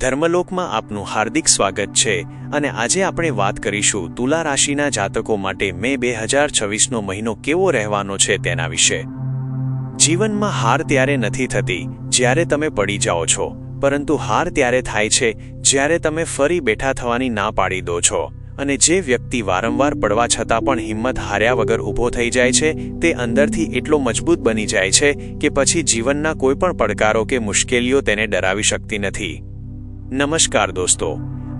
ધર્મલોકમાં આપનું હાર્દિક સ્વાગત છે અને આજે આપણે વાત કરીશું તુલા રાશિના જાતકો માટે મે 2026નો મહિનો કેવો રહેવાનો છે તેના વિશે। જીવનમાં હાર ત્યારે નથી થતી જ્યારે તમે પડી જાઓ છો, પરંતુ હાર ત્યારે થાય છે જ્યારે તમે ફરી બેઠા થવાની ના પાડી દો છો। અને જે વ્યક્તિ વારંવાર પડવા છતાં પણ હિંમત હાર્યા વગર ઊભો થઈ જાય છે તે અંદરથી એટલો મજબૂત બની જાય છે કે પછી જીવનના કોઈ પણ પડકારો કે મુશ્કેલીઓ તેને ડરાવી શકતી નથી। નમસ્કાર દોસ્તો,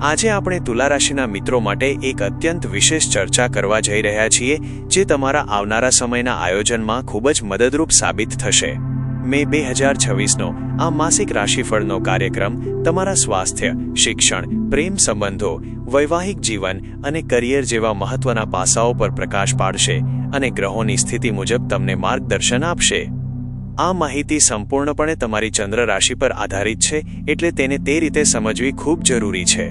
આજે આપણે તુલા રાશિના મિત્રો માટે એક અત્યંત વિશેષ ચર્ચા કરવા જઈ રહ્યા છીએ જે તમારા આવનારા સમયના આયોજનમાં ખૂબ જ મદદરૂપ સાબિત થશે। મે 2026નો આ માસિક રાશિફળનો કાર્યક્રમ તમારા સ્વાસ્થ્ય, શિક્ષણ, પ્રેમ સંબંધો, વૈવાહિક જીવન અને કરિયર જેવા મહત્વના પાસાઓ પર પ્રકાશ પાડશે અને ગ્રહોની સ્થિતિ મુજબ તમને માર્ગદર્શન આપશે। આ માહિતી સંપૂર્ણપણે તમારી ચંદ્ર રાશિ પર આધારિત છે, એટલે તેને તે રીતે સમજવી ખૂબ જરૂરી છે।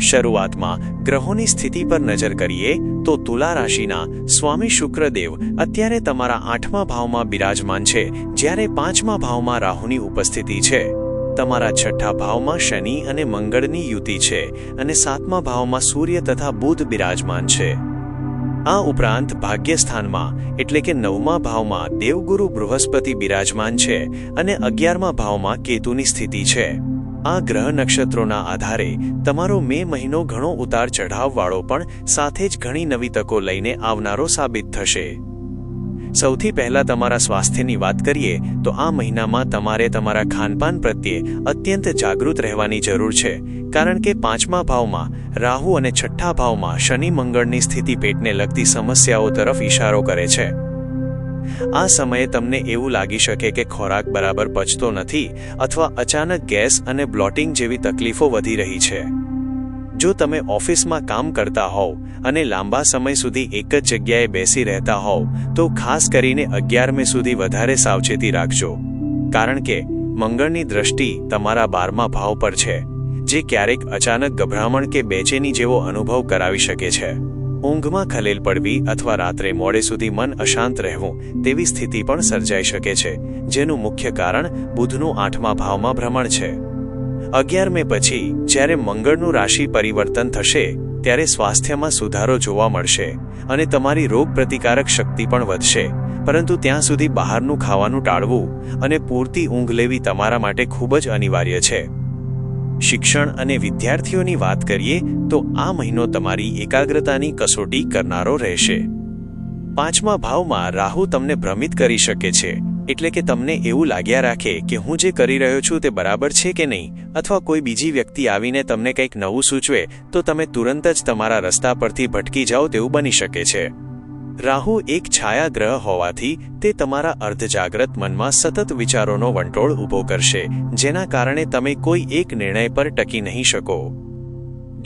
શરૂઆતમાં ગ્રહોની સ્થિતિ પર નજર કરીએ તો તુલા રાશિના સ્વામી શુક્રદેવ અત્યારે તમારા 8મા ભાવમાં બિરાજમાન છે, જ્યારે 5મા ભાવમાં રાહુની ઉપસ્થિતિ છે। તમારા 6ઠા ભાવમાં શનિ અને મંગળની યુતિ છે અને 7મા ભાવમાં સૂર્ય તથા બુધ બિરાજમાન છે। આ ઉપરાંત ભાગ્યસ્થાનમાં એટલે કે 9મા ભાવમાં દેવગુરુ બૃહસ્પતિ બિરાજમાન છે અને 11મા ભાવમાં કેતુની સ્થિતિ છે। આ ગ્રહ નક્ષત્રોના આધારે તમારો મે મહિનો ઘણો ઉતાર ચઢાવવાળો પણ સાથે જ ઘણી નવી તકો લઈને આવનારો સાબિત થશે। સૌથી પહેલા તમારા સ્વાસ્થ્યની વાત કરીએ તો આ મહિનામાં તમારે તમારા ખાનપાન પ્રત્યે અત્યંત જાગૃત રહેવાની જરૂર છે, કારણ કે 5મા ભાવમાં રાહુ અને 6ઠ્ઠા ભાવમાં શનિ મંગળની સ્થિતિ પેટને લગતી સમસ્યાઓ તરફ ઇશારો કરે છે। આ સમયે તમને એવું લાગી શકે કે ખોરાક બરાબર પચતો નથી અથવા અચાનક ગેસ અને બ્લોટિંગ જેવી તકલીફો વધી રહી છે। જો તમે ઓફિસમાં કામ કરતા હોવ અને લાંબા સમય સુધી એક જ જગ્યાએ બેસી રહેતા હોવ તો ખાસ કરીને 11 મે સુધી વધારે સાવચેતી રાખજો, કારણ કે મંગળની દ્રષ્ટિ તમારા 12મા ભાવ પર છે, જે ક્યારેક અચાનક ગભરામણ કે બેચેની જેવો અનુભવ કરાવી શકે છે। ઊંઘમાં ખલેલ પડવી અથવા રાત્રે મોડે સુધી મન અશાંત રહેવું તેવી સ્થિતિ પણ સર્જાઈ શકે છે, જેનું મુખ્ય કારણ બુધનું 8મા ભાવમાં ભ્રમણ છે। 11 મે પછી જ્યારે મંગળનું રાશિ પરિવર્તન થશે ત્યારે સ્વાસ્થ્યમાં સુધારો જોવા મળશે અને તમારી રોગ પ્રતિકારક શક્તિ પણ વધશે, પરંતુ ત્યાં સુધી બહારનું ખાવાનું ટાળવું અને પૂરતી ઊંઘ લેવી તમારા માટે ખૂબ જ અનિવાર્ય છે। શિક્ષણ અને વિદ્યાર્થીઓની વાત કરીએ તો આ મહિનો તમારી એકાગ્રતાની કસોટી કરનારો રહેશે। 5મા ભાવમાં રાહુ તમને ભ્રમિત કરી શકે છે, એટલે કે તમને એવું લાગ્યા રાખે કે હું જે કરી રહ્યો છું તે બરાબર છે કે નહીં, અથવા કોઈ બીજી વ્યક્તિ આવીને તમને કંઈક નવું સૂચવે તો તમે તુરંત જ તમારા રસ્તા પરથી ભટકી જાઓ તેવું બની શકે છે। રાહુ એક છાયા ગ્રહ હોવાથી તે તમારા અર્ધજાગ્રત મનમાં સતત વિચારોનો વંટોળ ઊભો કરશે, જેના કારણે તમે કોઈ એક નિર્ણય પર ટકી નહીં શકો।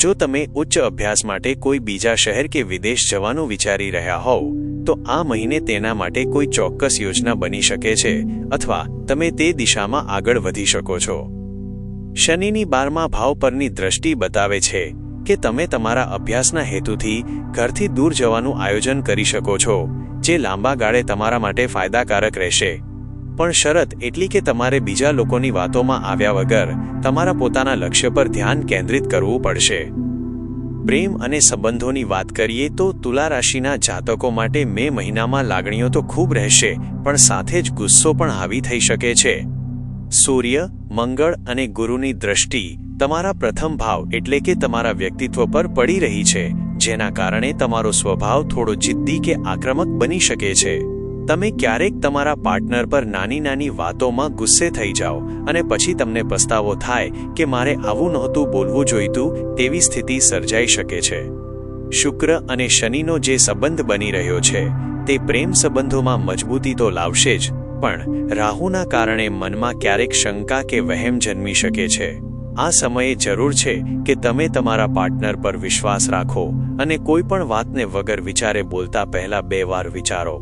જો તમે ઉચ્ચ અભ્યાસ માટે કોઈ બીજા શહેર કે વિદેશ જવાનું વિચારી રહ્યા હોવ તો આ મહિને તેના માટે કોઈ ચોક્કસ યોજના બની શકે છે અથવા તમે તે દિશામાં આગળ વધી શકો છો। શનિની 12મા ભાવ પરની દ્રષ્ટિ બતાવે છે કે તમે તમારા અભ્યાસના હેતુથી ઘરથી દૂર જવાનું આયોજન કરી શકો છો, જે લાંબા ગાળે તમારા માટે ફાયદાકારક રહેશે, પણ શરત એટલી કે તમારે બીજા લોકોની વાતોમાં આવ્યા વગર તમારા પોતાના લક્ષ્ય પર ધ્યાન કેન્દ્રિત કરવું પડશે। પ્રેમ અને સંબંધોની વાત કરીએ તો તુલા રાશિના જાતકો માટે મે મહિનામાં લાગણીઓ તો ખૂબ રહેશે, પણ સાથે જ ગુસ્સો પણ હાવી થઈ શકે છે। સૂર્ય, મંગળ અને ગુરુની દ્રષ્ટિ તમારા પ્રથમ ભાવ એટલે કે તમારા વ્યક્તિત્વ પર પડી રહી છે, જેના કારણે તમારો સ્વભાવ થોડો જિદ્દી કે આક્રમક બની શકે છે। તમે ક્યારેક તમારા પાર્ટનર પર નાની નાની વાતોમાં ગુસ્સે થઈ જાઓ અને પછી તમને પસ્તાવો થાય કે મારે આવું નહોતું બોલવું જોઈતું તેવી સ્થિતિ સર્જાઈ શકે છે। શુક્ર અને શનિનો જે સંબંધ બની રહ્યો છે તે પ્રેમ સંબંધોમાં મજબૂતી તો લાવશે જ, પણ રાહુના કારણે મનમાં ક્યારેક શંકા કે વહેમ જન્મી શકે છે। આ સમયે જરૂર છે કે તમે તમારા પાર્ટનર પર વિશ્વાસ રાખો અને કોઈ પણ વાતને વગર વિચારે બોલતા પહેલા 2 વાર વિચારો।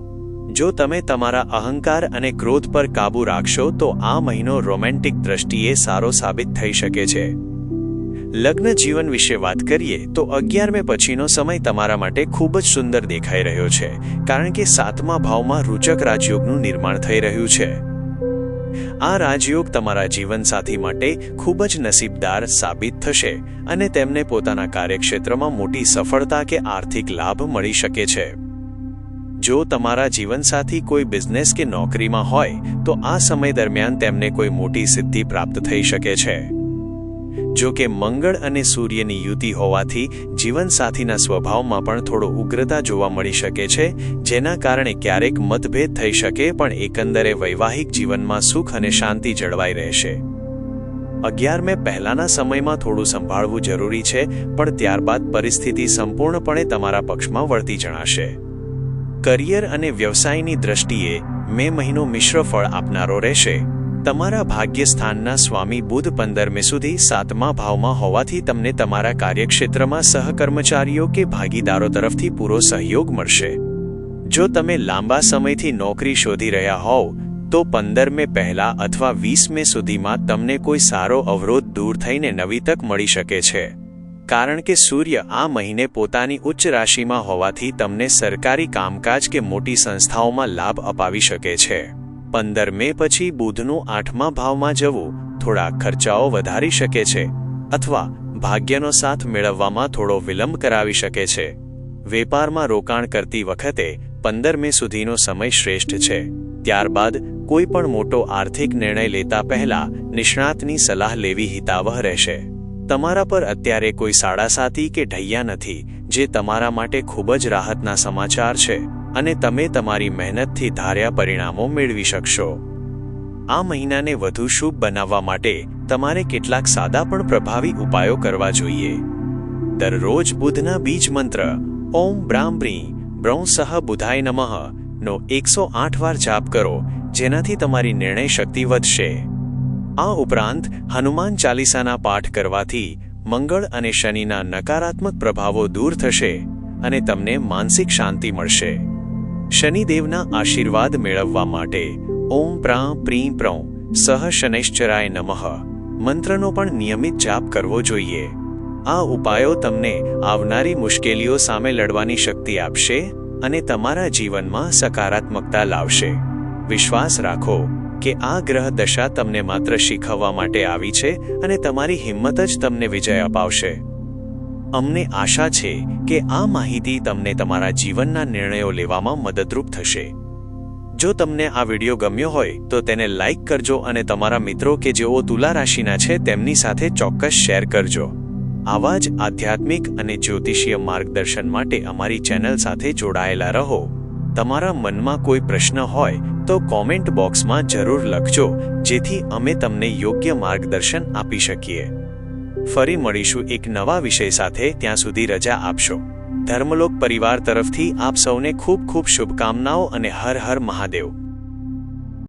જો તમે તમારા અહંકાર અને ક્રોધ પર કાબૂ રાખશો તો આ મહિનો રોમેન્ટિક દ્રષ્ટિએ સારો સાબિત થઈ શકે છે। લગ્ન જીવન વિશે વાત કરીએ તો 11 મે પછીનો સમય તમારા માટે ખૂબ જ સુંદર દેખાઈ રહ્યો છે, કારણ કે 7મા ભાવમાં રૂચક રાજયોગનું નિર્માણ થઈ રહ્યું છે। આ રાજયોગ તમારા જીવનસાથી માટે ખૂબ જ નસીબદાર સાબિત થશે અને તેમને પોતાના કાર્યક્ષેત્રમાં મોટી સફળતા કે આર્થિક લાભ મળી શકે છે. જો તમારા જીવનસાથી કોઈ બિઝનેસ કે નોકરીમાં હોય તો આ સમય દરમિયાન તેમને કોઈ મોટી સિદ્ધિ પ્રાપ્ત થઈ શકે છે. જો કે મંગળ અને સૂર્યની યુતિ હોવાથી જીવનસાથીના સ્વભાવમાં પણ થોડો ઉગ્રતા જોવા મળી શકે છે, જેના કારણે ક્યારેક મતભેદ થઈ શકે, પણ એકંદરે વૈવાહિક જીવનમાં સુખ અને શાંતિ જળવાઈ રહેશે. 11 મે પહેલાના સમયમાં થોડું સંભાળવું જરૂરી છે, પણ ત્યારબાદ પરિસ્થિતિ સંપૂર્ણપણે તમારા પક્ષમાં વળતી જણાશે. કરિયર અને વ્યવસાયની દ્રષ્ટિએ મે મહિનો મિશ્ર ફળ આપનારો રહેશે. તમારા ભાગ્યસ્થાનના સ્વામી બુધ 15 મે સુધી 7મા ભાવમાં હોવાથી તમને તમારા કાર્યક્ષેત્રમાં સહકર્મચારીઓ કે ભાગીદારો તરફથી પૂરો સહયોગ મળશે. જો તમે લાંબા સમયથી નોકરી શોધી રહ્યા હોવ તો 15 મે પહેલા અથવા 20 મે સુધીમાં તમને કોઈ સારો અવરોધ દૂર થઈને નવી તક મળી શકે છે. કારણ કે સૂર્ય આ મહિને પોતાની ઉચ્ચ રાશિમાં હોવાથી તમને સરકારી કામકાજ કે મોટી સંસ્થાઓમાં લાભ અપાવી શકે છે. 15 મે પછી બુધનું 8મા ભાવમાં જવું થોડા ખર્ચાઓ વધારી શકે છે અથવા ભાગ્યનો સાથ મેળવવામાં થોડો વિલંબ કરાવી શકે છે. વેપારમાં રોકાણ કરતી વખતે 15 મે સુધીનો સમય શ્રેષ્ઠ છે. ત્યારબાદ કોઈ પણ મોટો આર્થિક નિર્ણય લેતા પહેલા નિષ્ણાતની સલાહ લેવી હિતાવહ રહેશે. તમારા પર અત્યારે કોઈ સાડાસાતી કે ઢૈયા નથી, જે તમારા માટે ખૂબ જ રાહતના સમાચાર છે અને તમે તમારી મહેનતથી ધાર્યા પરિણામો મેળવી શકશો. આ મહિનાને વધુ શુભ બનાવવા માટે તમારે કેટલાક સાદા પણ પ્રભાવી ઉપાયો કરવા જોઈએ. દરરોજ બુધના બીજ મંત્ર ઓમ બ્રામ બ્રી બ્રૌ સહ બુધાય નમઃ નો 108 વાર જાપ કરો, જેનાથી તમારી નિર્ણય શક્તિ વધશે. આ ઉપરાંત હનુમાન ચાલીસાના પાઠ કરવાથી મંગળ અને શનિના નકારાત્મક પ્રભાવો દૂર થશે અને તમને માનસિક શાંતિ મળશે. શનિદેવના આશીર્વાદ મેળવવા માટે ઓમ પ્રા પ્રી પ્રૌ સહ શનૈશ્ચરાય નમઃ મંત્રનો પણ નિયમિત જાપ કરવો જોઈએ. આ ઉપાયો તમને આવનારી મુશ્કેલીઓ સામે લડવાની શક્તિ આપશે અને તમારા જીવનમાં સકારાત્મકતા લાવશે. વિશ્વાસ રાખો કે આ ગ્રહ દશા તમને માત્ર શીખવવા માટે આવી છે અને તમારી હિંમત જ તમને વિજય અપાવશે. અમને આશા છે કે આ માહિતી તમને તમારા જીવનના નિર્ણયો લેવામાં મદદરૂપ થશે. જો તમને આ વિડીયો ગમ્યો હોય તો તેને લાઇક કરજો અને તમારા મિત્રો કે જેઓ તુલા રાશિના છે તેમની સાથે ચોક્કસ શેર કરજો. આવા જ આધ્યાત્મિક અને જ્યોતિષીય માર્ગદર્શન માટે અમારી ચેનલ સાથે જોડાયેલા રહો. તમારા મનમાં કોઈ પ્રશ્ન હોય તો કોમેન્ટ બોક્સમાં જરૂર લખજો, જેથી અમે તમને યોગ્ય માર્ગદર્શન આપી શકીએ. ફરી મળીશું એક નવા વિષય સાથે. ત્યાં સુધી રજા આપશો. ધર્મલોક પરિવાર તરફથી આપ સૌને ખૂબ ખૂબ શુભકામનાઓ અને હર હર મહાદેવ.